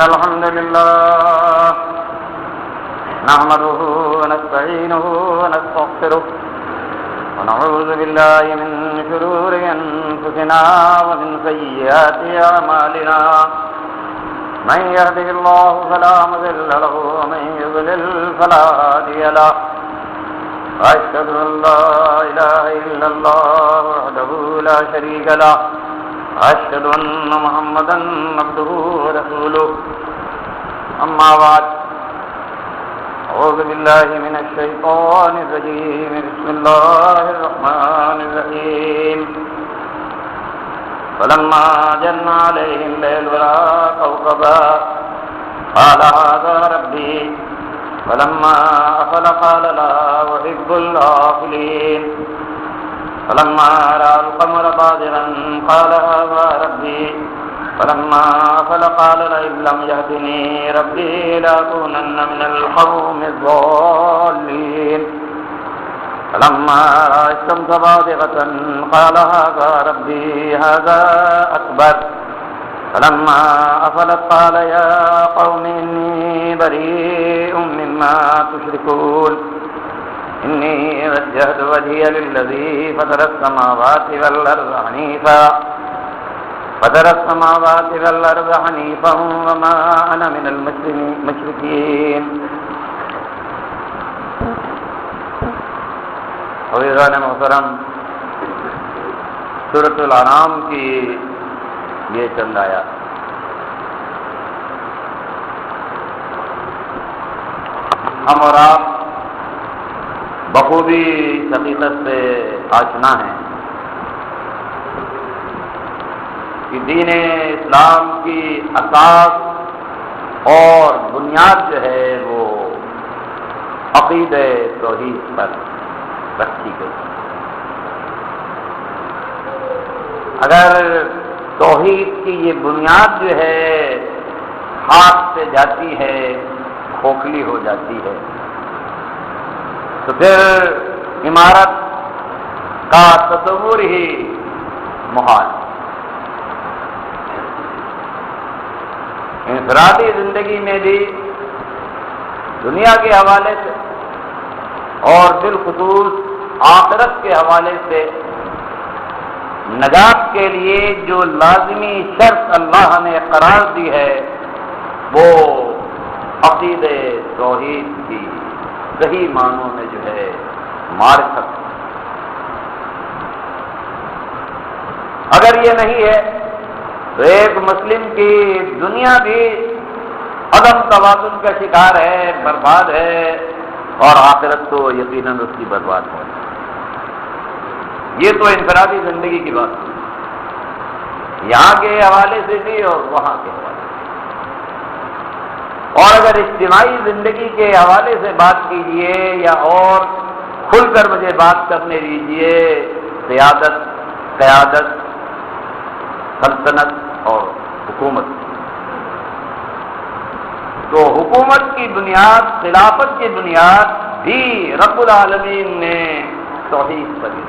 الحمد لله نحمده ونستعينه ونستغفره ونعوذ بالله من شرور أنفسنا ومن سيئات أعمالنا من يهده الله فلا مضل له ومن يضلل فلا هادي له وأشهد أن لا إله إلا الله وحده لا شريك له وأشهد أن محمدا عبده ورسوله أما بعد أعوذ بالله من الشيطان الرجيم بسم الله الرحمن الرحيم فلما جن عليه الليل رأى كوكبا قال هذا ربي فلما أفل قال لا أحب الآفلين فلما رأى القمر بازغا قال هذا ربي فلما أفل قال لئن لم يهدني ربي لأكونن من القوم الضالين فلما رأى الشمس بازغة قال هذا ربي هذا أكبر فلما أفلت قال يا قوم إني بريء مما تشركون إني وجهت وجهي للذي فطر السماوات والأرض حنيفا وما أنا من المشركين. حضرات محترم، سورۃ الانعام کی یہ چند آیات ہم اور آپ بخوبی حقیقت سے آشنا ہیں کہ دین اسلام کی اساس اور بنیاد جو ہے وہ عقیدہ توحید پر رکھی گئی. اگر توحید کی یہ بنیاد جو ہے ہاتھ سے جاتی ہے، کھوکھلی ہو جاتی ہے، تو پھر عمارت کا تصور ہی محال. انفرادی زندگی میں بھی دنیا کے حوالے سے اور بالخصوص آخرت کے حوالے سے نجات کے لیے جو لازمی شرط اللہ نے قرار دی ہے وہ عقیدہ توحید کی صحیح معنوں میں جو ہے معرفت. اگر یہ نہیں ہے تو ایک مسلم کی دنیا بھی عدم توازن کا شکار ہے، برباد ہے، اور آخرت تو یقیناً اس کی برباد ہے. یہ تو انفرادی زندگی کی بات ہے، یہاں کے حوالے سے بھی اور وہاں کے حوالے سے. اور اگر اجتماعی زندگی کے حوالے سے بات کیجیے یا اور کھل کر مجھے بات کرنے دیجیے، قیادت، سلطنت اور حکومت، تو حکومت کی بنیاد، خلافت کی بنیاد بھی رب العالمین نے توحید پر دی.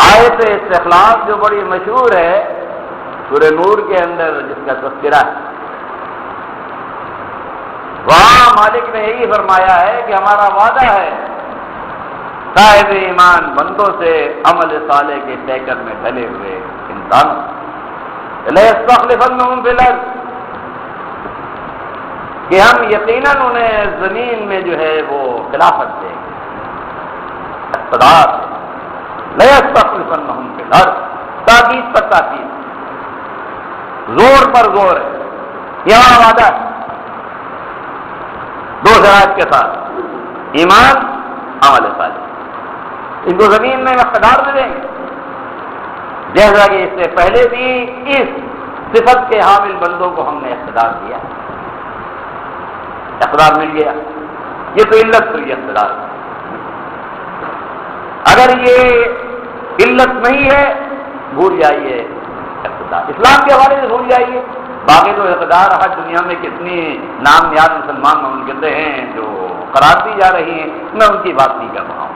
آیت استخلاف جو بڑی مشہور ہے سورہ نور کے اندر جس کا تذکرہ ہے، وہاں مالک نے یہی فرمایا ہے کہ ہمارا وعدہ ہے صاحب ایمان بندوں سے عمل صالح کے پیکر میں ڈلے ہوئے انسانوں لَيَسْتَخْلِفَنَّهُمْ فِي الْأَرْضِ، کہ ہم یقیناً انہیں زمین میں جو ہے وہ خلافت دیں گے، اقتدار دیں گے. لَيَسْتَخْلِفَنَّهُمْ فِي الْأَرْضِ، تاکید پر تاکید، زور پر زور ہے. یہاں وعدہ ہے دو شرائط کے ساتھ، ایمان، عمل صالح. ان کو زمین میں اقتدار دے دیں گے، جیسا کہ اس سے پہلے بھی اس صفت کے حامل بندوں کو ہم نے اقتدار دیا، اقتدار مل گیا. یہ تو علت ہوئی اقتدار. اگر یہ علت نہیں ہے بھول جائیے اقتدار. اسلام کے حوالے سے بھول جائیے. باقی تو اقتدار ہر دنیا میں کتنی نام نہاد مسلمان مملکتیں ہیں جو قرار دی جا رہی ہیں، میں ان کی بات نہیں کر رہا ہوں.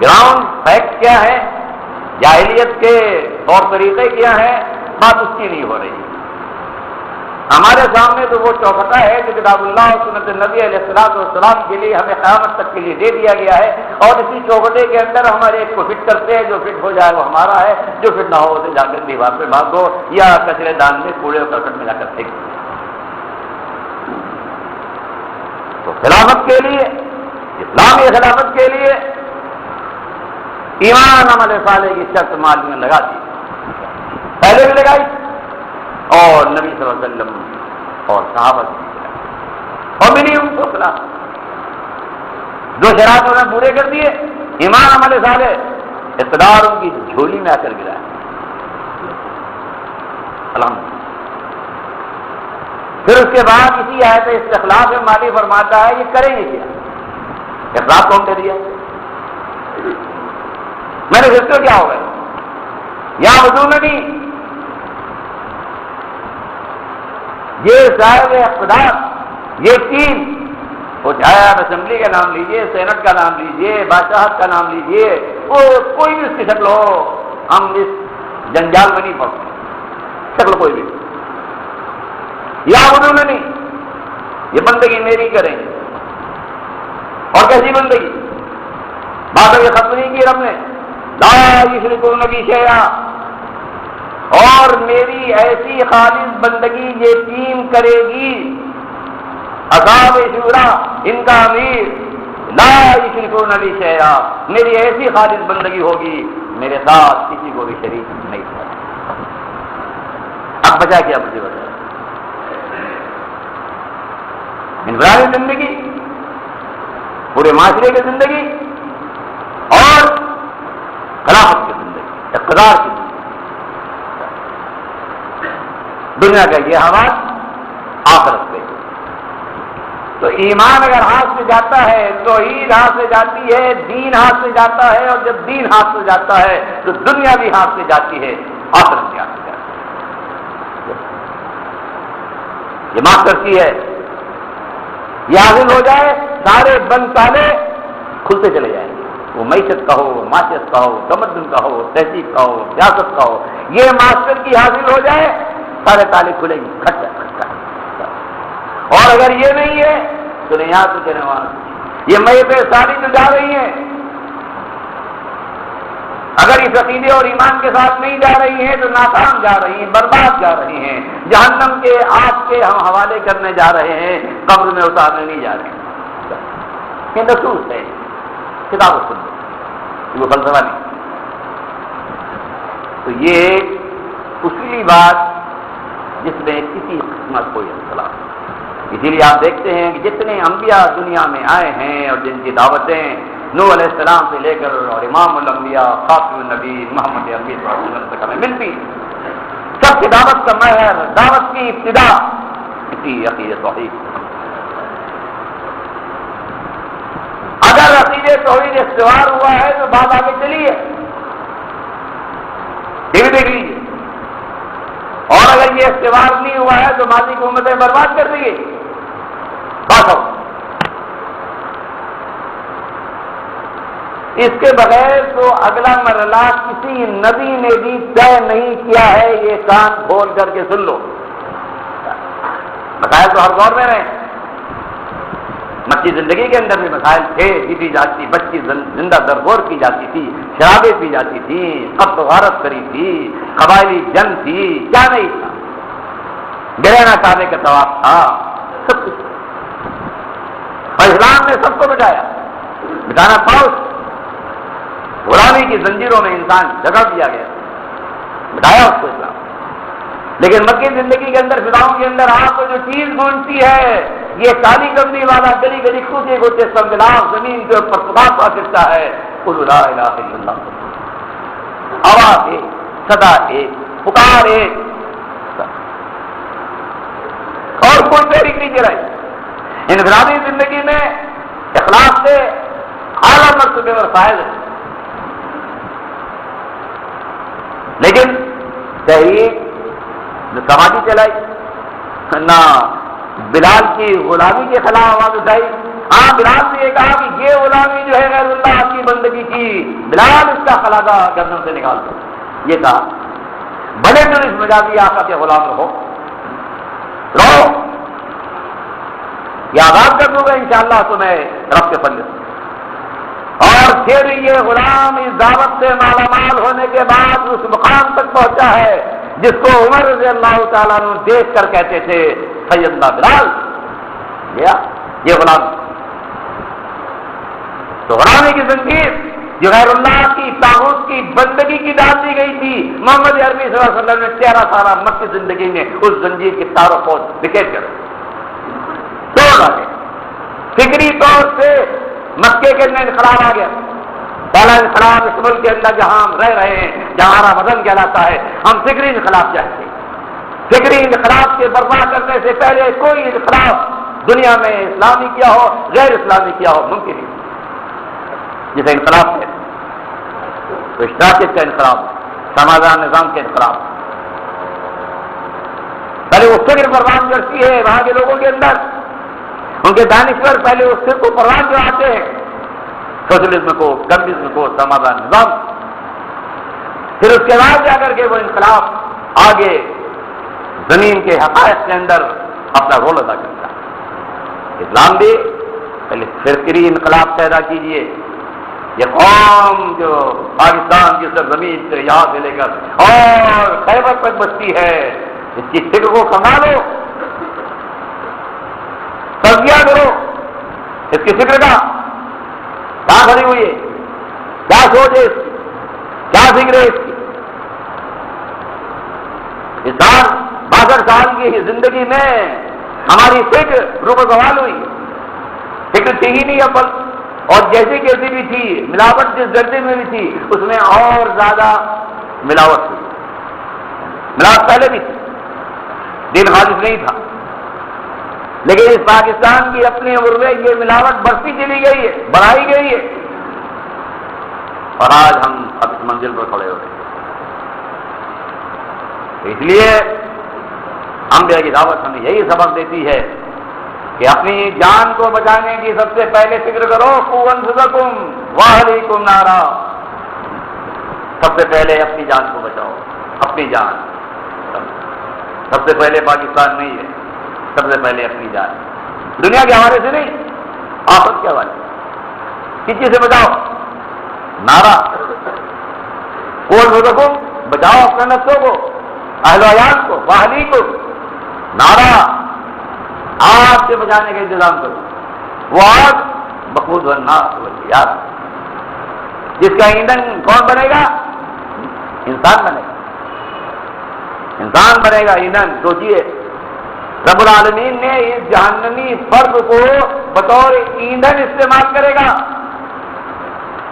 گراؤنڈ فیکٹ کیا ہے جاہلیت کے طور طریقے کیا ہیں، بات اس کی نہیں ہو رہی۔ ہمارے سامنے تو وہ چوکھٹا ہے جو کتاب اللہ اور سنت نبی علیہ السلام کے لیے ہمیں قیامت تک کے لیے دے دیا گیا ہے، اور اسی چوکھٹے کے اندر ہمارے ایک کو فٹ کرتے ہیں، جو فٹ ہو جائے وہ ہمارا ہے، جو فٹ نہ ہو اسے جا کر دیوار پہ باندھ دو یا کچرے دان میں کوڑے اور کرکٹ میں جا کر پھینک دو۔ تو خلافت کے لیے، اسلامی خلافت کے لیے ایمان عمل صالح کی شرط معلوم میں لگا دی، پہلے بھی لگائی اور نبی صلی اللہ علیہ وسلم اور صحابہ کی اور ملی ان کو خلاف جو شرائط انہوں نے پورے کر دیے، ایمان عمل صالح اقتدار ان کی جھولی میں آ کر گرا ہے۔ الحمدللہ۔ پھر اس کے بعد اسی آیت استخلاف میں مالی فرماتا ہے یہ کریں گے کیا؟ اخلاق کون کر دیا؟ میں نے اس کو کیا ہوگا یا وضو نہیں، یہ صاحب اقتدار، یہ ٹیم، وہ چاہے آپ اسمبلی کا نام لیجئے، سینٹ کا نام لیجئے، بادشاہت کا نام لیجئے، وہ کوئی بھی اس کی شکل ہو، ہم اس جنجال میں نہیں پڑتے، شکل کوئی بھی یا انہوں نے نہیں، یہ بندگی میری کریں گے۔ اور کیسی بندگی؟ بات یہ ختم نہیں کی رب نے، لا یشرکون بی شیئا، اور میری ایسی خالص بندگی یہ ٹیم کرے گی، اصحاب شورا ان کا امیر، لا یشرکون بی شیئا، میری ایسی خالص بندگی ہوگی میرے ساتھ کسی کو بھی شریک نہیں کرے۔ اب بچا کیا مجھے بتا، انفرادی زندگی، پورے معاشرے کی زندگی اور خلافت کی زندگی، اقتدار کی زندگی، دنیا کا یہ حوال آخرت پہ۔ تو ایمان اگر ہاتھ سے جاتا ہے، توحید ہاتھ سے جاتی ہے، دین ہاتھ سے جاتا ہے، اور جب دین ہاتھ سے جاتا ہے تو دنیا بھی ہاتھ سے جاتی ہے، آخرت بھی ہاتھ سے جاتی ہے۔ یہ ماسٹر کی ہے، یہ حاصل ہو جائے سارے بند تالے کھلتے چلے جائیں گے، وہ معیشت کا ہو، معاشیت کا ہو، تمدن کا ہو، تہذیب کا ہو، سیاست کا ہو، یہ ماسٹر کی حاصل ہو جائے سارے تالے کھلیں گے، کھٹا کھٹا۔ اور اگر یہ نہیں ہے تو نہیں یہاں تو کہنے والا یہ میتیں ساری جو جا رہی ہیں، اگر اس عقیدے اور ایمان کے ساتھ نہیں جا رہی ہیں تو ناکام جا رہی ہیں، برباد جا رہی ہیں، جہنم کے آگ کے ہم حوالے کرنے جا رہے ہیں، قبر میں اتارنے نہیں جا رہے ہیں۔ یہ نصوص ہے، کتاب و سنت، وہ فلسفہ نہیں۔ تو یہ اصولی بات جس میں کسی قسم کا کوئی اختلاف نہیں۔ اسی لیے آپ دیکھتے ہیں کہ جتنے انبیاء دنیا میں آئے ہیں اور جن کی دعوتیں نوح علیہ السلام سے لے کر اور امام الانبیاء خاتم النبی محمد عربی صلی اللہ علیہ وسلم تک ہمیں ملتی، سب کی دعوت کا محور، دعوت کی ابتدا اسی عقیدہ توحید۔ اگر عقیدہ توحید استوار ہوا ہے تو بات آگے چلی ہے، یہ بھی دیکھ لیجیے، اور اگر یہ استوار نہیں ہوا ہے تو ماضی کی امتیں برباد کر دیے بات ہو۔ اس کے بغیر تو اگلا مرحلہ کسی نبی نے بھی طے نہیں کیا ہے، یہ کان کھول کر کے سن لو۔ مسائل تو ہر دور میں رہے، مکی زندگی کے اندر بھی مسائل تھے، جیتی جاتی بچی زندہ درگور کی جاتی تھی، شرابیں پی جاتی تھی، قتل و غارت کری تھی، قبائلی جنگ تھی، کیا نہیں تھا، گرہنا کعبے کا طواف تھا، سب کچھ۔ اور اسلام نے سب کو بٹانا پاؤ، غلامی کی زنجیروں میں انسان جگہ دیا گیا، بٹایا اس کو اسلام۔ لیکن مکی زندگی کے اندر، فضاؤں کے اندر آپ کو جو چیز گونجتی ہے، یہ کالی کمنی والا گلی گلی کھوتے کھوتے سنگلاف زمین کے اوپر خدا پا کرتا ہے، قل لا الہ الا اللہ، آواز ایک، صدا ایک، پکار ایک، اور کوئی تحریک نہیں چلائی۔ انفرادی زندگی میں اخلاق سے اعلیٰ مرتبے پر فائد ہے، لیکن تحریک نہ سماجی چلائی، نہ بلال کی غلامی کے خلاف آواز اٹھائی، ہاں بلال نے یہ کہا کہ یہ غلامی جو ہے غیر اللہ کی بندگی کی، بلال اس کا خلاصہ گردن سے نکال دو، یہ کہا بڑے دل اس مجازی آقا کے غلام رہو یہ آزاد کر دوں گا انشاءاللہ تمہیں رب کے فضل سے۔ اور پھر یہ غلام اس دعوت سے مالا مال ہونے کے بعد اس مقام تک پہنچا ہے جس کو عمر رضی اللہ تعالیٰ عنہ دیکھ کر کہتے تھے سیدنا بلال، یہ غلام۔ تو غلامی کی زنجیر جو غیر اللہ کی طاغوت کی بندگی کی ڈال دی گئی تھی، محمد عربی صلی اللہ علیہ وسلم نے 13 سالہ مکی زندگی میں اس زنجیر کی تار و پود بکھیر کر توڑ ڈالے۔ فکری طور سے مکے کے اندر انقلاب آ گیا، پہلا انقلاب اس ملک کے اندر جہاں ہم رہ رہے ہیں، جہاں ہمارا وطن کہلاتا ہے، ہم فکری انقلاب چاہتے ہیں۔ فکری انقلاب کے برپا کرنے سے پہلے کوئی انقلاب دنیا میں اسلامی کیا ہو غیر اسلامی کیا ہو ممکن نہیں، جسے انقلاب ہے تو اشتراکیت کا انقلاب، سماجی نظام کے انقلاب۔ پہلے وہ فکر پروان کرتی ہے وہاں کے لوگوں کے اندر، ان کے دانشور پہلے اس فکر کو پروان جو آتے ہیں، سوشلزم کو، کمیونزم کو، سماجی نظام، پھر اس کے بعد جا کر کے وہ انقلاب آگے زمین کے حقائق کے اندر اپنا رول ادا کرتا ہے۔ اسلام بھی پہلے فکری انقلاب پیدا کیجیے، یہ قوم جو پاکستان کی سرزمین سے یہاں سے لے کر اور خیبر تک بستی ہے، اس کی فکر کو سنبھالو، تجزیہ کرو اس کی فکر کا، کیا کھڑی ہوئی ہے، کیا سوچ ہے اس کی، کیا فکر ہے اس کی۔ اس سال 62 سال کی زندگی میں ہماری فکر روح زوال ہوئی، فکر تھی ہی نہیں اپل، اور جیسی کیسی بھی تھی، ملاوٹ جس درجے میں بھی تھی اس میں اور زیادہ ملاوٹ تھی۔ ملاوٹ پہلے بھی تھی، دین خالص نہیں تھا، لیکن اس پاکستان کی اپنی عمر میں یہ ملاوٹ بڑھتی چلی گئی ہے، بڑھائی گئی ہے، اور آج ہم اب اس منزل پر کھڑے ہو گئے۔ اس لیے انبیاء کی دعوت ہمیں یہی سبق دیتی ہے کہ اپنی جان کو بچانے کی سب سے پہلے فکر کرو، قوا انفسکم واہلیکم نارا، سب سے پہلے اپنی جان کو بچاؤ، اپنی جان سب سے پہلے پاکستان نہیں ہے، سب سے پہلے اپنی جان، دنیا کے حوالے سے نہیں، آخرت کے حوالے کس چیز سے بچاؤ؟ نارا، قوا انفسکم، بچاؤ اپنے نفسوں کو، اہل و عیال کو، واہلیکم نارا، آگ سے بچانے کا انتظام کرو، وہ آگ بقود والنار والعیاذ، جس کا ایندھن کون بنے گا؟ انسان بنے گا، انسان بنے گا ایندھن۔ سوچئے رب العالمین نے اس جہنمی فرد کو بطور ایندھن استعمال کرے گا،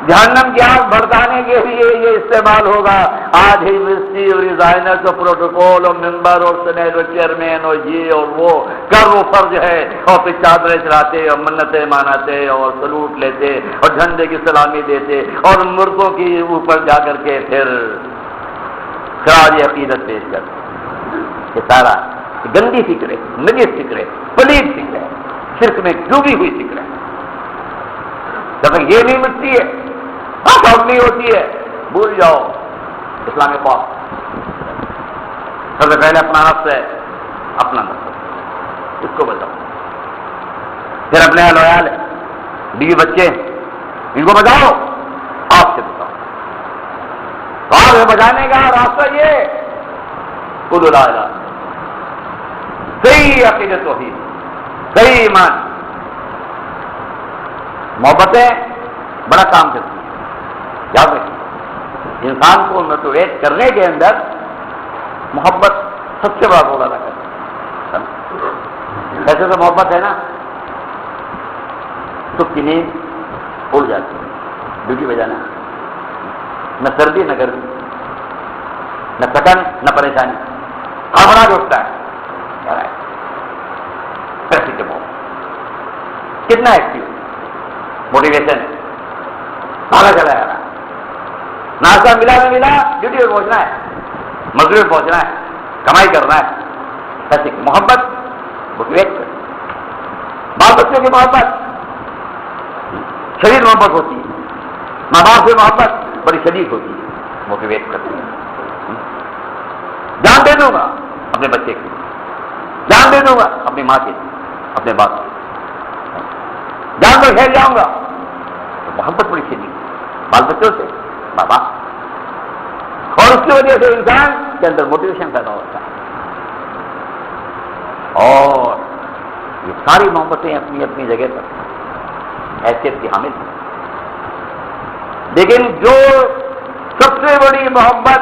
جہنم کی آگ بھڑکانے کے لیے یہ استعمال ہوگا۔ آج ہی یونیورسٹی اور ڈیزائنر کا پروٹوکول اور ممبر اور سینیٹ اور چیئرمین اور یہ اور وہ کر وہ فرض ہے، اور پھر چادریں چڑھاتے اور منتیں ماناتے اور سلوٹ لیتے اور جھنڈے کی سلامی دیتے اور مردوں کی اوپر جا کر کے پھر خراج عقیدت پیش کرتے۔ یہ سارا گندی فکر ہے، نجس فکر ہے، پلید فکر ہے، شرک میں ڈوبی ہوئی فکر ہے۔ جب تک یہ نہیں مٹتی ہے، آؤٹ نہیں ہوتی ہے، بھول جاؤ اسلام پاک۔ سب سے پہلے اپنا نفس ہے، اپنا نفس اس کو بچاؤ، پھر اپنے اہل و عیال ہے، بیوی بچے ان کو بچاؤ، آپ سے بچاؤ۔ آپ سے بچانے کا راستہ یہ خود لا الہ، صحیح عقیدت توحید، صحیح ایمان۔ محبتیں بڑا کام کرتی ہیں، یاد رکھیں، انسان کو موٹیویٹ کرنے کے اندر محبت سب سے بڑا رول ادا کرتی ہے۔ ویسے تو محبت ہے نا، سکھ کی نیند اڑ جاتی ہے، ڈیوٹی بجانا، نہ سردی نہ گرمی، نہ تھکن نہ پریشانی، گھبراہٹ اٹھتا ہے، کتنا ایکٹیو موٹیویشن بھاگا چلا جا رہا ہے، ناشتہ ملا نہ ملا ڈیوٹی پہ پہنچنا ہے، مزدور پہنچنا ہے، کمائی کرنا ہے۔ ایسی محبت موٹیویٹ کر، بال بچوں کی محبت شدید محبت ہوتی ہے، ماں باپ سے محبت بڑی شدید ہوتی ہے، موٹیویٹ کرتی ہے. جان دے دوں گا اپنے بچے کے لیے، جان دے دوں گا اپنی ماں کے لیے، اپنے باپ کے لیے، جان کر کھیل جاؤں گا. تو محبت بڑی شدید بال بچوں سے ماں باپ، اور اس کی وجہ سے انسان کے اندر موٹیویشن پیدا ہوتا ہے. اور یہ ساری محبتیں اپنی اپنی جگہ پر حیثیت کی حامل ہیں، لیکن جو سب سے بڑی محبت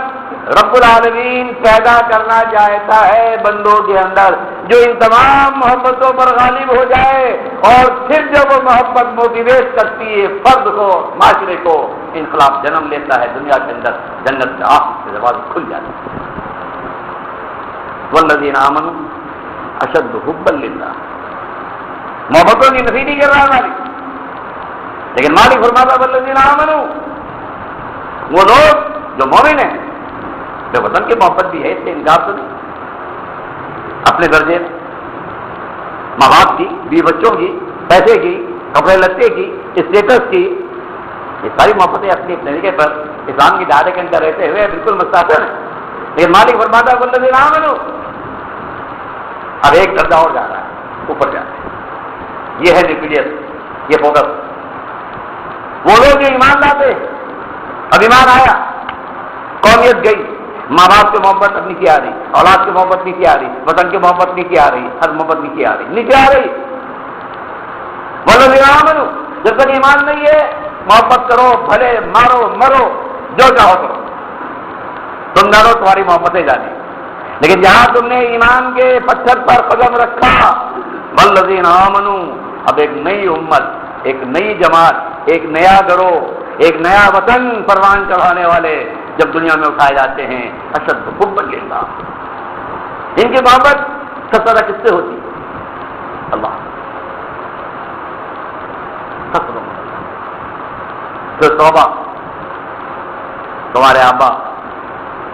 رب العالمین پیدا کرنا چاہتا ہے بندوں کے اندر، جو ان تمام محبتوں پر غالب ہو جائے، اور پھر جب وہ محبت موٹیویٹ کرتی ہے فرد کو، معاشرے کو، انقلاب جنم لیتا ہے دنیا کے اندر، جنت کے آخر سے دروازے کھل جاتے ہیں. والذین آمنوا اشد حبا للہ. محبتوں کی نفی نہیں کر رہا مالک، لیکن مالک فرماتا والذین آمنوا، وہ لوگ جو مومن ہیں، جو وطن کی محبت بھی ہے، اس سے انکار تو نہیں، اپنے درجے میں ماں باپ کی، بیوی بچوں کی، پیسے کی، کپڑے لتے کی، اسٹیٹس کی، یہ ساری محبتیں اپنی طریقے پر اسلام کی دائرے کے اندر رہتے ہوئے بالکل مستحسن ہیں. لیکن مالک فرماتا ہے والذین آمنوا، اب ایک درجہ اور جا رہا ہے، اوپر جا رہا ہے. یہ ہے نیوکلیس، یہ فوکس. وہ لوگ جو ایمان لاتے، اب ایمان آیا، قومیت گئی، ماں باپ کی محبت اب نہیں کی آ رہی، اولاد کی محبت نہیں کی آ رہی، وطن کی محبت نہیں کی آ رہی، ہر محبت نہیں کی آ رہی، نہیں کی آ رہی. والذین آمنوا، جب تک ایمان نہیں ہے محبت کرو، بھلے مارو مرو، جو چاہو کرو، تم ڈرو تمہاری محبتیں جانے. لیکن جہاں تم نے ایمان کے پتھر پر قدم رکھا، والذین آمنوا، اب ایک نئی امت، ایک نئی جماعت، ایک نیا گروہ، ایک نیا وطن پروان چڑھانے والے جب دنیا میں اٹھائے جاتے ہیں، اشد حبا للہ. ان کی محبت سب سے زیادہ کس سے ہوتی ہے؟ اللہ. پھر توبہ، تمہارے آبا،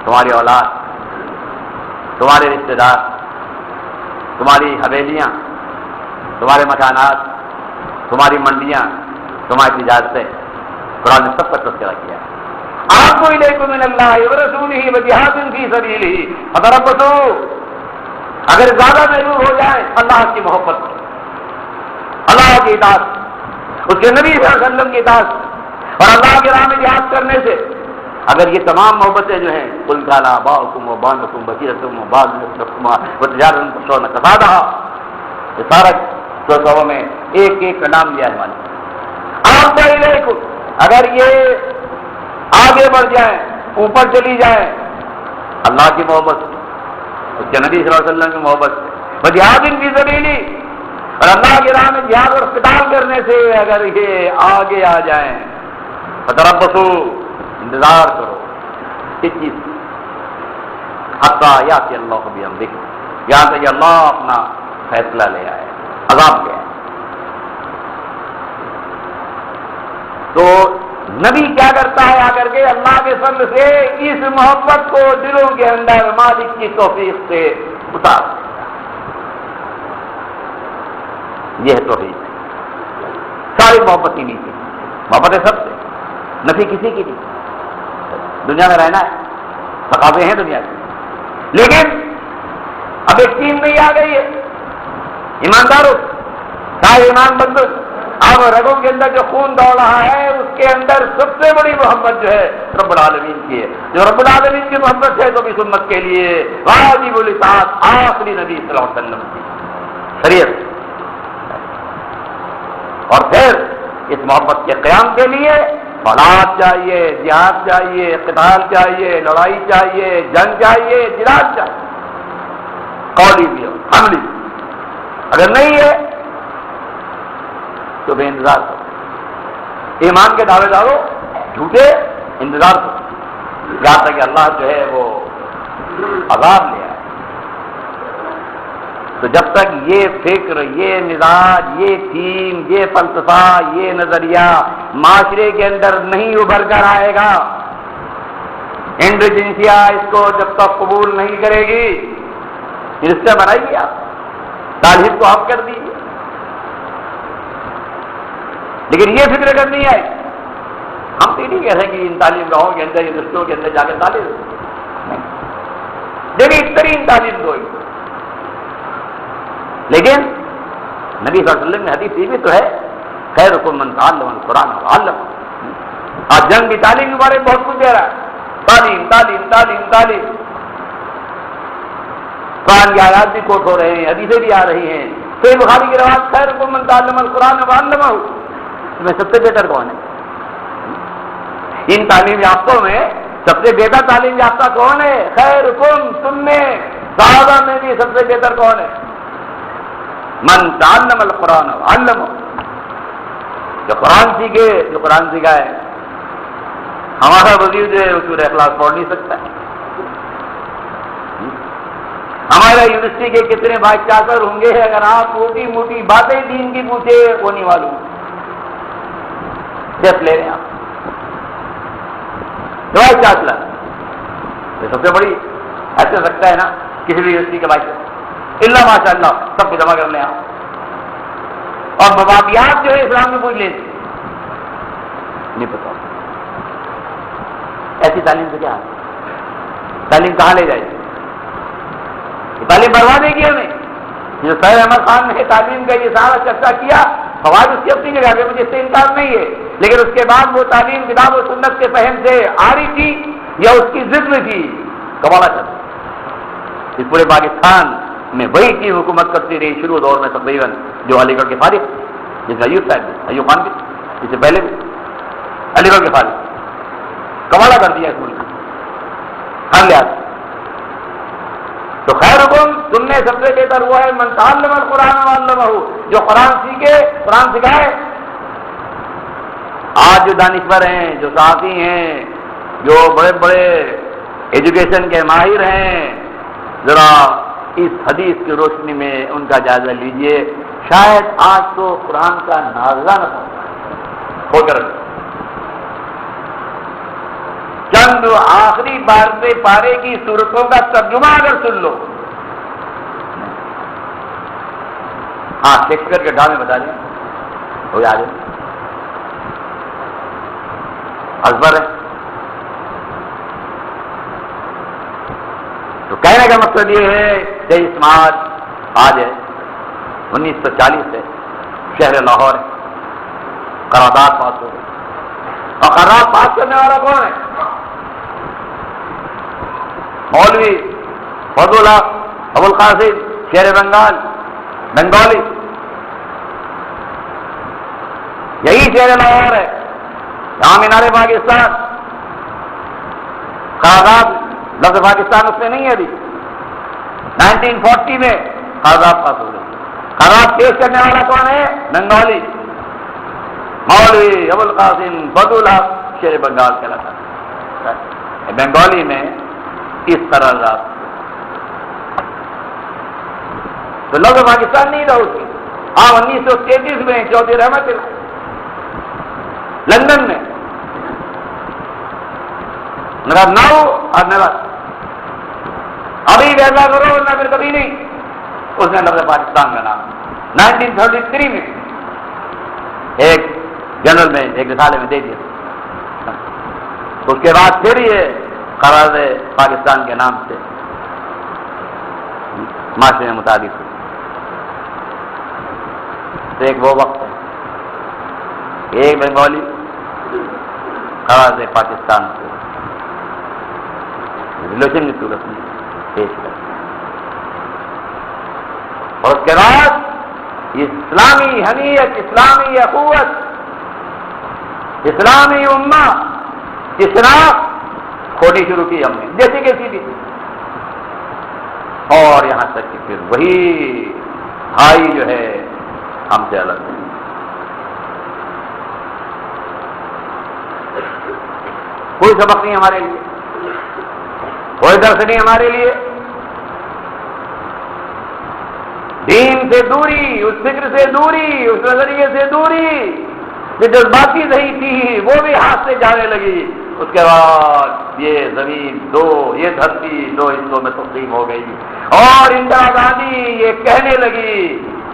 تمہاری اولاد، تمہارے رشتے دار، تمہاری حویلیاں، تمہارے مکانات، تمہاری منڈیاں، تمہاری تجارتیں، قرآن نے سب کا تذکرہ کیا ہے. آپ کو الیکم من اللہ ورسولہ وجہاد فی سبیلہ فتربصوا. اگر زیادہ محبوب ہو جائے اللہ کی محبت، اللہ کی اطاعت، اس کے نبی صلی اللہ علیہ وسلم کی اطاعت اور اللہ کی راہ میں جہاد کرنے سے، اگر یہ تمام محبتیں جو ہیں قل کان آباؤکم وابناؤکم وبصیرتکم وبعضکم وتجارۃ تخشون کسادہا، یہ سارا سورہ میں ایک ایک کا نام لیا ہے ہمارے. آپ کا الیکم، اگر یہ آگے بڑھ جائیں، اوپر چلی جائیں اللہ کی محبت، اس کے نبی صلی اللہ علیہ وسلم کی محبت، وجہاد فی سبیلہ، اور اللہ کی راہ میں جہاد اور قتال کرنے سے اگر یہ آگے آ جائیں، فتربصوا، انتظار کرو کس چیز حتی یاتی اللہ بامرہ، یہاں تک کہ اللہ اپنا فیصلہ لے آئے، عذاب لے آئے. تو نبی کیا کرتا ہے؟ آ کر کے اللہ کے فضل سے اس محبت کو دلوں کے اندر مالک کی توفیق سے اتار دیتا ہے. یہ ہے توفیق. ساری محبت ہی نہیں تھی، محبت ہے سب سے، نفی کسی کی نہیں. دنیا میں رہنا ہے، ثقافتیں ہیں دنیا کی، لیکن اب ایک ٹیم نہیں آ گئی ہے. ایمانداروں، سارے ایمان بندوں، اب رگوں کے اندر جو خون دوڑ رہا ہے اس کے اندر سب سے بڑی محبت جو ہے رب العالمین کی ہے. جو رب العالمین کی محبت ہے تو بھی سنت کے لیے واجب الاطاعت آخری نبی صلی اللہ علیہ وسلم کی شریعت. اور پھر اس محبت کے قیام کے لیے فولاد چاہیے، جہاد چاہیے، قتال چاہیے، لڑائی چاہیے، جنگ چاہیے، جہاد چاہیے، قولی بھی اور عملی بھی. اگر نہیں ہے تو بے انتظار کرو. ایمان کے دعوے داروں جھوٹے، انتظار کرو یہاں تک کہ اللہ جو ہے وہ عذاب لے آئے. تو جب تک یہ فکر، یہ مزاج، یہ تھیم، یہ فلسفہ، یہ نظریہ معاشرے کے اندر نہیں ابھر کر آئے گا، انٹیلیجنسیا اس کو جب تک قبول نہیں کرے گی، رشتے بنائیے آپ، تعلیم کو آپ کر دیجیے. لیکن یہ فکر اگر نہیں آئی، ہم تو نہیں کہہ رہے کہ ان تعلیم گاہوں کے اندر یونیورسٹیوں کے اندر جا کے تعلیم جدید ترین تعلیم دو، لیکن نبی صلی اللہ علیہ وسلم نے حدیث یہ بھی تو ہے خیرکم من تعلم القرآن وعلمہ. آج جنگ کی تعلیم کے بارے میں بہت کچھ دے رہا ہے، تعلیم تعلیم تعلیم تعلیم. قرآن کی آیات بھی کوٹ ہو رہے ہیں، حدیثیں بھی آ رہی ہیں. صحیح بخاری کی روایت خیرکم من تعلم القرآن وعلمہ، میں سب سے بہتر کون ہے؟ ان تعلیم یافتوں میں سب سے بہتر تعلیم یافتہ کون ہے؟ خیرکم، تم میں صحابہ میں بھی سب سے بہتر کون ہے؟ من تعلم القرآن وعلمہ، جو قرآن سیکھے، جو قرآن سکھائے. ہمارا وزیر جو ہے سورہ اخلاص پڑھ نہیں سکتا ہے. ہمارے یونیورسٹی کے کتنے بھائی چاکر ہوں گے، اگر آپ موٹی موٹی باتیں دین کی پوچھے وہ نہیں معلوم. ٹیسٹ لے رہے ہیں آپ وائس چانسلر، یہ سب سے بڑی ایسے لگتا ہے نا کسی بھی یونیورسٹی کے وائس اللہ ماشاء اللہ سب کو جمع کر لیں آپ. اور مبادیات جو ہے اسلام میں پوچھ لیں نہیں پتا. ایسی تعلیم سے کیا ہے؟ تعلیم کہاں لے جائے گی؟ تعلیم برباد دے گی ہمیں. جو سید احمد خان نے تعلیم کا یہ سارا چرچا کیا، فوائد اس کی اپنی جگہ پہ، مجھے اس سے انکار نہیں ہے، لیکن اس کے بعد وہ تعلیم کتاب و سنت کے فہم سے آ رہی تھی یا اس کی ضد میں تھی؟ کمالا کرتی. اس پورے پاکستان میں وہی کی حکومت کرتی رہی شروع دور میں تقریباً جو علی گڑھ کے فارغ، جس کا ایوب صاحب بھی، ایوب خان بھی، اس سے پہلے بھی علی گڑھ کے فارغ کمالا کر دیا اس ملک ہر لحاظ. تو خیرکم، تم نے سب سے بہتر وہ ہے من تعلم القرآن وعلمہ، جو قرآن سیکھے، قرآن سکھائے. آج جو دانشور ہیں، جو صحافی ہیں، جو بڑے بڑے ایجوکیشن کے ماہر ہیں، ذرا اس حدیث کی روشنی میں ان کا جائزہ لیجئے. شاید آج تو قرآن کا نازلہ نہ ہو کر چند آخری پارے کی صورتوں کا ترجمہ اگر سن لو. ہاں شیکسپیئر کے ڈرامے بتا دیں ہو یاد ہے، اکبر ہے. تو کہنے کا مقصد یہ ہے کہ سماج آج ہے 1940 سے شہر لاہور ہے، قرارداد پاس ہو گئی. اور قرارداد پاس کرنے والا کون ہے؟ مولوی فضل الحق ابوالقاسم شیر بنگال، بنگالی. یہی شہر لاہور ہے جہاں مینار پاکستان. قرارداد لفظ پاکستان اس میں نہیں ہے ابھی. 1940 میں قرارداد پاس ہو گئی. قرارداد پیش کرنے والا کون ہے؟ بنگالی مولوی ابوالقاسم فضل الحق شیر بنگال کہلاتا ہے. بنگالی میں اس قرارداد تو لفظ پاکستان نہیں تھا اس کی. ہاں 1933 میں چودھری رحمت اللہ لندن میں میرا ناؤ اور میرا ابھی ویسا کرو نہ پھر کبھی نہیں. اس نے لفظ پاکستان کا نام 1933 میں ایک جنرل میں ایک رسالے میں دے دیا. اس کے بعد پھر یہ قرارداد پاکستان کے نام سے معاشرے میں متعارف ہوئی. تو ایک وہ وقت ہے ایک بنگالی قرارداد پاکستان سے ریلیشن کی صورت میں پیش کر. اور اس کے بعد اسلامی حمیت، اسلامی اخوت، اسلامی امہ کی شناخت کھوڑی شروع کی ہم نے جیسی کہ سیدھی. اور یہاں تک کہ پھر وہی بھائی جو ہے ہم سے الگ ہے. کوئی سبق نہیں ہمارے لیے، کوئی درس نہیں ہمارے لیے. دین سے دوری، اس فکر سے دوری، اس نظریے سے دوری. یہ جذباتی صحیح تھی وہ بھی ہاتھ سے جانے لگی. اس کے بعد یہ زمین یہ دھرتی 2 حصوں میں تقسیم ہو گئی. اور اندرا گاندھی یہ کہنے لگی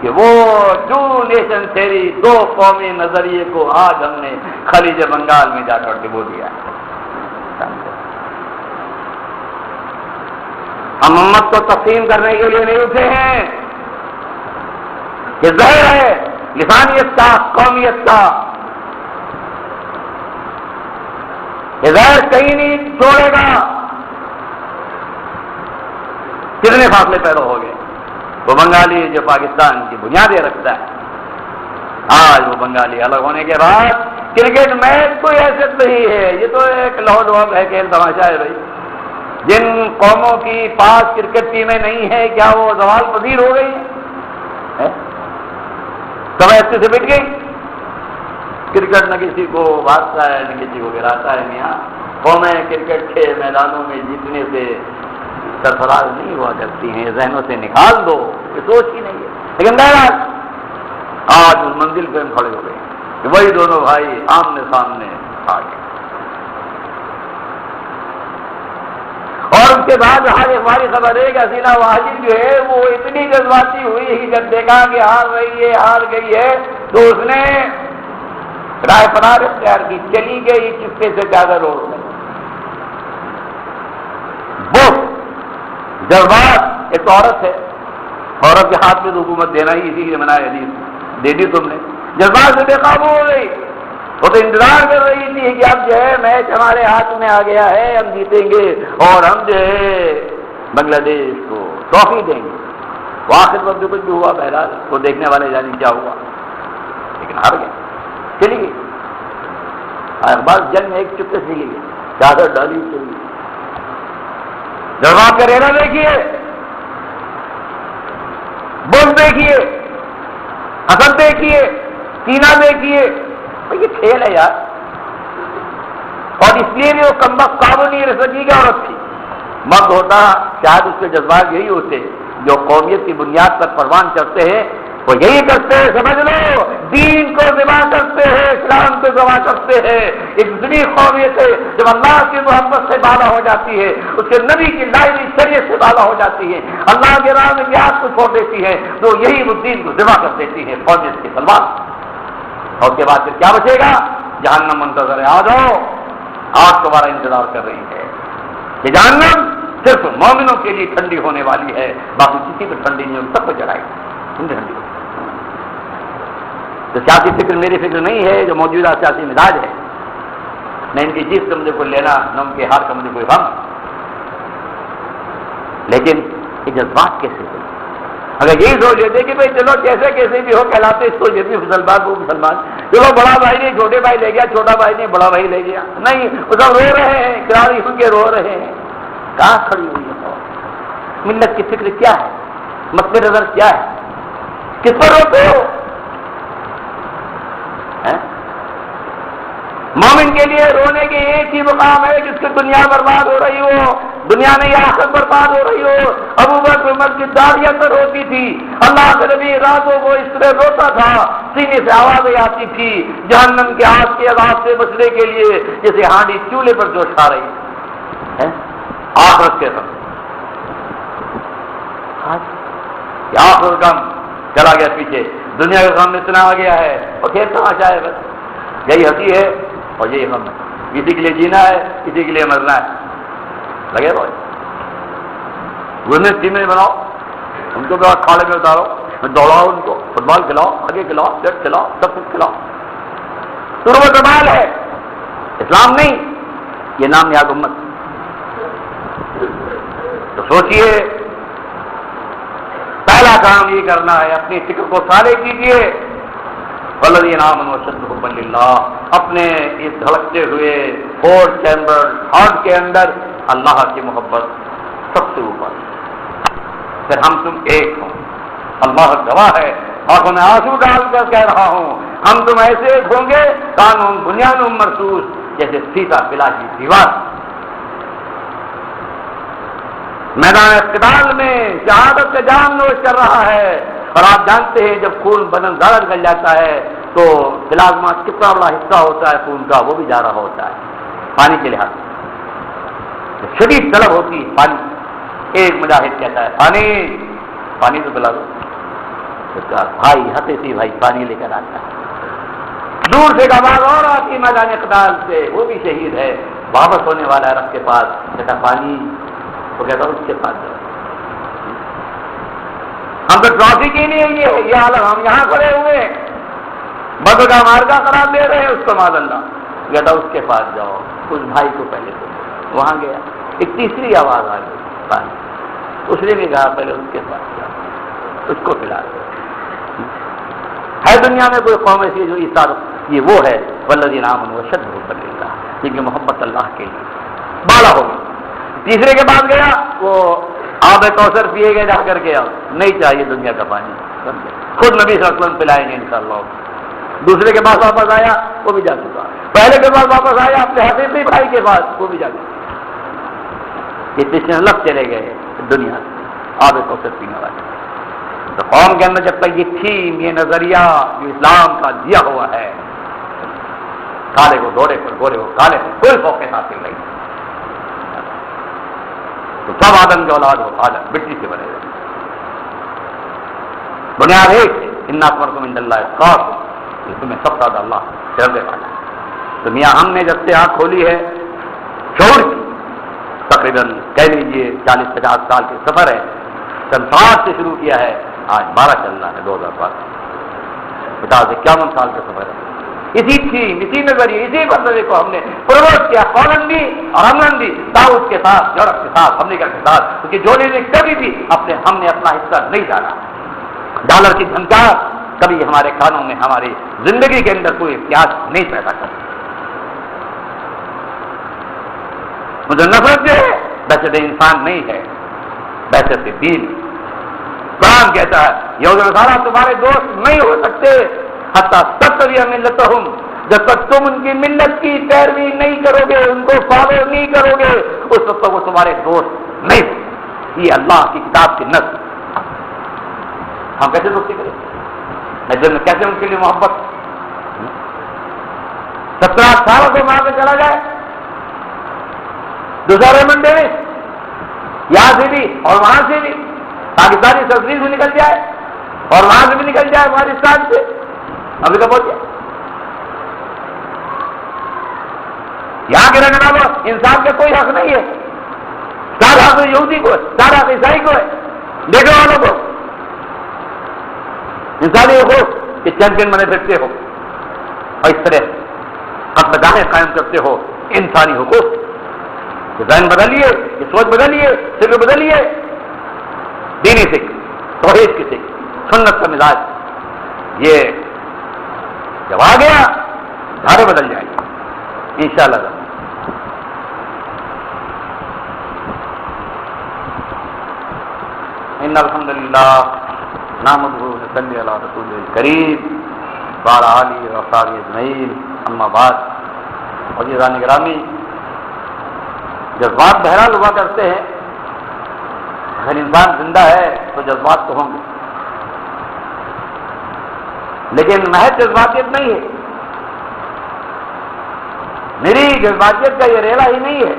کہ وہ ٹو نیشن تھیری، دو قومی نظریے کو آج ہم نے خلیج بنگال میں جا کر ڈبو دیا ہے۔ ہم امت کو تقسیم کرنے کے لیے نہیں اٹھے ہیں، یہ ظاہر ہے لسانیت کا، قومیت کا، یہ ظاہر کہیں نہیں چھوڑے گا۔ کتنے فاصلے پیدا ہو گئے؟ وہ بنگالی جو پاکستان کی بنیادیں رکھتا ہے، آج وہ بنگالی الگ ہونے کے بعد کرکٹ میچ کوئی حیثیت نہیں ہے، یہ تو ایک لہو لہو ہے، کھیل تماشا ہے بھائی۔ جن قوموں کی پاس کرکٹ ٹیمیں نہیں ہیں، کیا وہ زوال پذیر ہو گئی ہیں؟ سب ایسے سے بٹ گئی۔ کرکٹ نہ کسی کو بھاگتا ہے، نہ کسی کو گراتا ہے۔ میاں قومیں کرکٹ کے میدانوں میں جیتنے سے سرفراز نہیں ہوا کرتی ہیں، ذہنوں سے نکال دو، یہ سوچ ہی نہیں ہے۔ لیکن بہرحال آج اس منزل پہ ہم کھڑے ہو گئے کہ وہی دونوں بھائی آمنے سامنے آ گئے۔ اور اس کے بعد ہماری خبر ہے کہ حسینہ واجد جو ہے وہ اتنی جذباتی ہوئی کہ جب دیکھا کہ ہار رہی ہے، ہار گئی ہے، تو اس نے رائے فرار اختیار کی، چلی گئی چپکے سے چادر اوڑھ کر۔ وہ جذبات، ایک عورت ہے، عورت کے ہاتھ میں تو حکومت دینا ہی اسی لیے منع حدیث دے دی تم نے، جذبات سے بے قابو ہو گئی۔ وہ تو انتظار کر رہی تھی کہ اب جو ہے میچ ہمارے ہاتھ میں آ گیا ہے، ہم جیتیں گے اور ہم جو ہے بنگلہ دیش کو ٹرافی دیں گے۔ وہ آخر وقت جو کچھ بھی ہوا بہرحال وہ دیکھنے والے جانے کیا ہوا، لیکن ہار گئے، چلی گئی۔ اقبال جنگ میں ایک چپکے سے چلی گئی، چادر ڈالی چلی گئی۔ جذبات کا ریلا دیکھیے، بوجھ دیکھیے، حسد دیکھیے، کینہ دیکھیے، یہ کھیل ہے یار۔ اور اس لیے بھی وہ کمبخت قابو نہیں رہ سکی کہ عورت تھی، مرد ہوتا شاید اس کے جذبات یہی ہوتے جو قومیت کی بنیاد پر پروان چڑھتے ہیں، وہ یہی کرتے ہیں، سمجھ لو، دین کو ذبح کرتے ہیں، اسلام کو ذبح کرتے ہیں۔ ایک ذمی قومیت ہے جب اللہ کی محبت سے بالا ہو جاتی ہے، اس کے نبی کی لائی ہوئی شریعت سے بالا ہو جاتی ہے، اللہ کے راہ میں جہاد کو چھوڑ دیتی ہے، تو یہی وہ دین کو ذبح کر دیتی ہے قومیت کی تلوار۔ اور اس کے بعد پھر کیا بچے گا؟ جہنم منتظر ہے، آ جاؤ، آج تمہارا انتظار کر رہی ہے۔ یہ جہنم صرف مومنوں کے لیے ٹھنڈی ہونے والی ہے، باقی کسی کو ٹھنڈی نہیں ہوگی، سب کو جلائے گی، ٹھنڈی ٹھنڈی ہوگی۔ تو سیاسی فکر میری فکر نہیں ہے، جو موجودہ سیاسی مزاج ہے، نہ ان کی چیز کا مجھے کوئی لینا، نہ ان کے ہار کا مجھے کوئی غم، لیکن یہ جذبات کیسے ہوئی؟ اگر یہی سوچ لیتے کہ بھائی چلو کیسے کیسے بھی ہو، کہلاتے اس کو یہ بھی مسلمان وہ مسلمان، چلو بڑا بھائی نے چھوٹے بھائی لے گیا، چھوٹا بھائی نے بڑا بھائی لے گیا، نہیں، وہ سب رو رہے ہیں، کراڑی ہو کے رو رہے ہیں۔ کہاں کھڑی ہوئی ہے ملت کی فکر؟ کیا ہے مد نظر؟ کیا ہے؟ کس پر روتے ہو؟ مومن کے لیے رونے کے ایک ہی مقام ہے جس کی دنیا برباد ہو رہی ہو، دنیا نہیں آخرت برباد ہو رہی ہو۔ ابو بکر عمر کی داڑیاں پر روتی تھی، اللہ کے نبی راتوں کو اس طرح روتا تھا، سینے سے آوازیں آتی تھی جہنم کے آگ کے عذاب سے بچنے کے لیے، جیسے ہانڈی چولہے پر جوش آ رہی ہے آخرت کے ساتھ۔ آخر کام چلا گیا پیچھے، دنیا کا کام اتنا آ گیا ہے، اور پھر تماشا ہے، بس یہی ہنسی ہے اور یہی غم ہے۔ کسی کے لیے جینا ہے، کسی کے لیے مرنا ہے، لگے رہو۔ گورنمنٹ ٹیمیں بناؤ، ان کو کھاڑے میں اتارو، دوڑاؤ، ان کو فٹ بال کھلاؤ، آگے کھلاؤ، لیفٹ کھلاؤ، سب کچھ کھلاؤ۔ ترب و کمال ہے، اسلام نہیں، یہ نام یاد امت۔ تو سوچئے، پہلا کام یہ کرنا ہے، اپنی فکر کو صالح کیجیے۔ والذین آمنوا اشد حبا للہ، اپنے اس دھڑکتے ہوئے فور چیمبر ہارٹ کے اندر اللہ کی محبت سب سے اوپر، پھر ہم تم ایک ہوں، اللہ گواہ ہے، آنکھوں میں آنسو ڈال کر کہہ رہا ہوں، ہم تم ایسے ایک ہوں گے قانون بنیاد مرصوص، جیسے سیتا قلعہ کی دیوار۔ میدان اقتدار میں شہادت سے جان نوش کر رہا ہے، اور آپ جانتے ہیں جب خون بدن زیادہ نکل جاتا ہے تو پلازما کتنا بڑا حصہ ہوتا ہے خون کا، وہ بھی جا رہا ہوتا ہے پانی کے لحاظ سے، شدید طلب ہوتی ہے پانی۔ ایک مجاہد کہتا ہے پانی، پانی تو پلا دو، بھائی حقیقی بھائی پانی لے کر آتا ہے. دور سے آواز اور آتی میدان اقتال سے، وہ بھی شہید ہے، واپس ہونے والا ہے رب کے پاس، کہتا پانی، وہ کہتا اس کے پاس جاؤ. ہم تو ٹرافی کے لیے یہ حالت، ہم یہاں کھڑے ہوئے بدر کا مارکا قرار دے رہے ہیں اس کو معاذ اللہ. کہتا اس کے پاس جاؤ، اس بھائی کو پہلے تو وہاں گیا. ایک تیسری آواز آ گئی پانی، اس نے بھی کہا پہلے اس کے پاس جاؤ، اس کو پلا دو. ہے دنیا میں کوئی قوم ایسی جو ایسا، یہ وہ ہے والذین آمنوا اشد حبا للہ، کیونکہ محبت اللہ کے لیے بالا ہوگی. تیسرے کے بعد گیا، وہ آب کوثر پیے گئے جا کر کے، نہیں چاہیے دنیا کا پانی، خود نبی صلی اللہ علیہ وسلم پلائیں گے انشاءاللہ. دوسرے کے پاس واپس آیا، وہ بھی جا چکا. پہلے کے پاس واپس آیا اپنے حقیقی بھائی کے پاس، وہ بھی جا چکا. یہ پیچھے لگ چلے گئے دنیا سے آب کوثر پینے والے. تو قوم کے اندر جب تک یہ تھیم، یہ نظریہ جو اسلام کا دیا ہوا ہے، کالے کو گورے پر، گورے کو کالے پر، کوئی فوقیت حاصل نہیں. تو سب آدم کے اولاد ہو، آدم مٹی سے بنے ہوئے. بنیاد ایک ہے، انا اکبرکم عند اللہ اتقاکم، اس میں سب سے زیادہ اللہ ڈرنے والا ہے. تو میاں ہم نے جب سے آنکھ کھولی ہے شعور کی، تقریباً کہہ لیجیے 40-50 سال کے سفر ہے، سن 60 سے شروع کیا ہے، آج 12 چل رہا ہے، 2012، 50-51 سال کا سفر ہے. اسی تھیم، اسی نظریے، اسی مسئلے کو ہم نے پرووٹ کیا، قولن بھی اور عملاً بھی، داؤد کے ساتھ، یورپ کے ساتھ، امریکہ کے ساتھ، کیونکہ جو نے کبھی بھی ہم نے اپنا حصہ نہیں ڈالا. ڈالر کی جھنکار کبھی ہمارے کانوں میں، ہماری زندگی کے اندر کوئی احتیاط نہیں پیدا کرتا. مجھے نفرت جو ہے بحثیت انسان نہیں ہے، بحثیت دین. قرآن کہتا ہے یہود و نصارہ تمہارے دوست نہیں ہو سکتے حتیٰ تتبع ملتہم، جب تک تم ان کی ملت کی پیروی نہیں کرو گے، ان کو فالو نہیں کرو گے، اس وقت تک وہ تمہارے دوست نہیں ہو. یہ اللہ کی کتاب کی نص. ہم کیسے دوستی کریں؟ کیسے ان کے لیے محبت؟ 17 سالوں سے وہاں سے چلا جائے دوسرا ریمنڈ دینے، یہاں سے بھی اور وہاں سے بھی، پاکستانی تصویر بھی نکل جائے اور وہاں سے بھی نکل جائے، افغانستان سے امریکہ پہنچ جائے. یہاں کے رہنے والوں انسان کا کوئی حق نہیں ہے. سارا حق یہودی کو ہے، سارا حق عیسائی کو ہے، دیکھنے والوں کو. انسانی حقوق کہ چیمپئن بنے پھرتے ہو اور اس طرح حق بداہیں قائم کرتے ہو. انسانی حقوق، ذہن بدلیے، یہ سوچ بدلیے، فکر بدلیے. دینی سکھ، توحید کی سکھ، سنت کا مزاج، یہ جب آ گیا دھارے بدل جائیں گے انشاءاللہ. ان الحمدللہ نحمدہ ونصلی علی رسولہ الکریم وعلی آلہ وصحبہ اجمعین، اما بعد. عزیزان گرامی، جذبات بہرحال ہوا کرتے ہیں. اگر انسان زندہ ہے تو جذبات تو ہوں گے، لیکن محض جذباتیت نہیں ہے. میری جذباتیت کا یہ ریلا ہی نہیں ہے.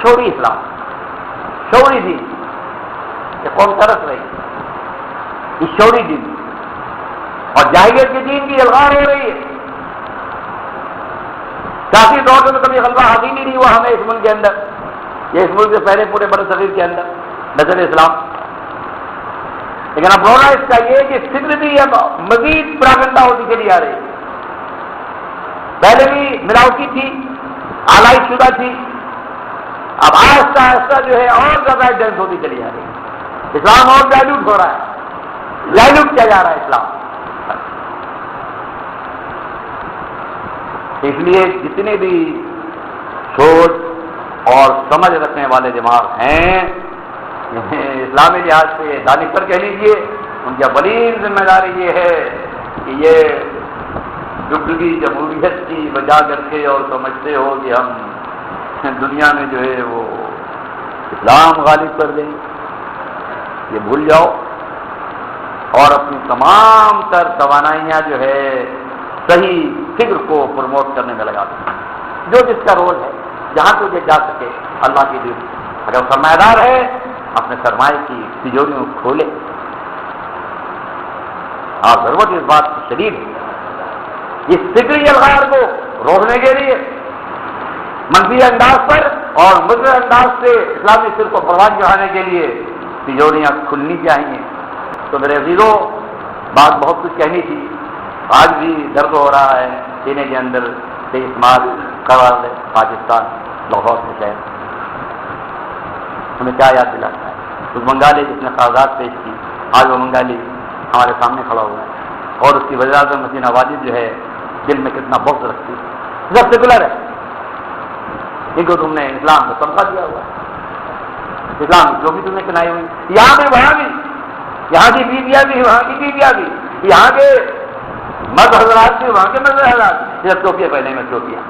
شعوری اسلام، شعوری دین، یہ قوم ترس رہی ہے. اس شعوری دین اور جاہلیت کے دین کی الغار ہو رہی ہے. کافی دور میں کبھی غلبہ حاصل ہی نہیں ہوا ہمیں اس ملک کے اندر، یہ اس ملک سے پہلے پورے بر صغیر کے اندر نظر اسلام. لیکن اب رونا اس کا یہ کہ فکر بھی اب مزید پراگنڈا ہوتی چلی آ رہی ہے. پہلے بھی ملاوٹی تھی، آلائش شدہ تھی، اب آہستہ آہستہ جو ہے اور زیادہ ایڈوانس ہوتی چلی آ رہی ہے. اسلام اور ڈائلوٹ ہو رہا ہے، ڈائلوٹ کیا جا رہا ہے اسلام. اس لیے جتنے بھی سوچ اور سمجھ رکھنے والے دماغ ہیں اسلامی لحاظ سے دانش پر کہہ لیجیے، ان کی اولین ذمہ داری یہ ہے کہ یہ ڈبلگی جمہوریت کی بجا کر کے اور سمجھتے ہو کہ ہم دنیا میں جو ہے وہ اسلام غالب کر دیں، یہ بھول جاؤ اور اپنی تمام تر توانائیاں جو ہے صحیح فکر کو پروموٹ کرنے میں لگا دیں. جو جس کا رول ہے، جہاں تجھے جا سکے اللہ کی دین. اگر سرمایہ دار ہے اپنے سرمایہ کی تجوریوں کھولے، آپ ضرورت اس بات کی شدید ہے، اس فکری الغار کو روکنے کے لیے منفی انداز پر اور مثبت انداز سے اسلامی فکر کو پروان چڑھانے کے لیے تجوریاں کھلنی چاہیے۔ تو میرے عزیزوں، بات بہت کچھ کہنی تھی، آج بھی درد ہو رہا ہے سینے کے اندر سے استعمال کروا دے پاکستان لاہور کے شہر ہمیں کیا یاد دلاتا ہے؟ اس بنگالی جس نے کاغذات پیش کی، آج وہ بنگالی ہمارے سامنے کھڑا ہوا ہے اور اس کی وزیر اعظم حسین آبادی جو ہے دل میں کتنا بغض رکھتی ہے، سب سیکولر ہے، ان کو تم نے اسلام کو تمغہ دیا ہوا ہے، اسلام جو بھی تم نے پہنائی ہوئی، یہاں بھی وہاں بھی، یہاں کی بیویاں بھی وہاں کی بیویاں بھی، یہاں کے مرد حضرات بھی وہاں کے مرد حضرات، صرف ٹوپیاں پہنے میں ٹوپیاں،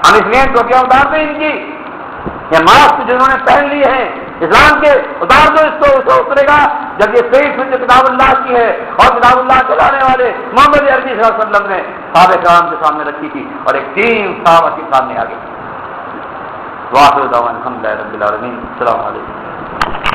ہم اس لیے ٹوپیاں اتار دیں ان کی، یہ ماسک جنہوں نے پہن لی ہے اسلام کے، اتار دو اس کو اترے گا جب یہ صحیح سنت کتاب اللہ کی ہے اور کتاب اللہ چلانے والے محمد عربی صلی اللہ علیہ وسلم نے صحابہ کرام کے سامنے رکھی تھی اور ایک ٹیم صحابہ کے سامنے آ گئی۔ وآخر دعوانا الحمد للہ رب العالمین، السلام علیکم۔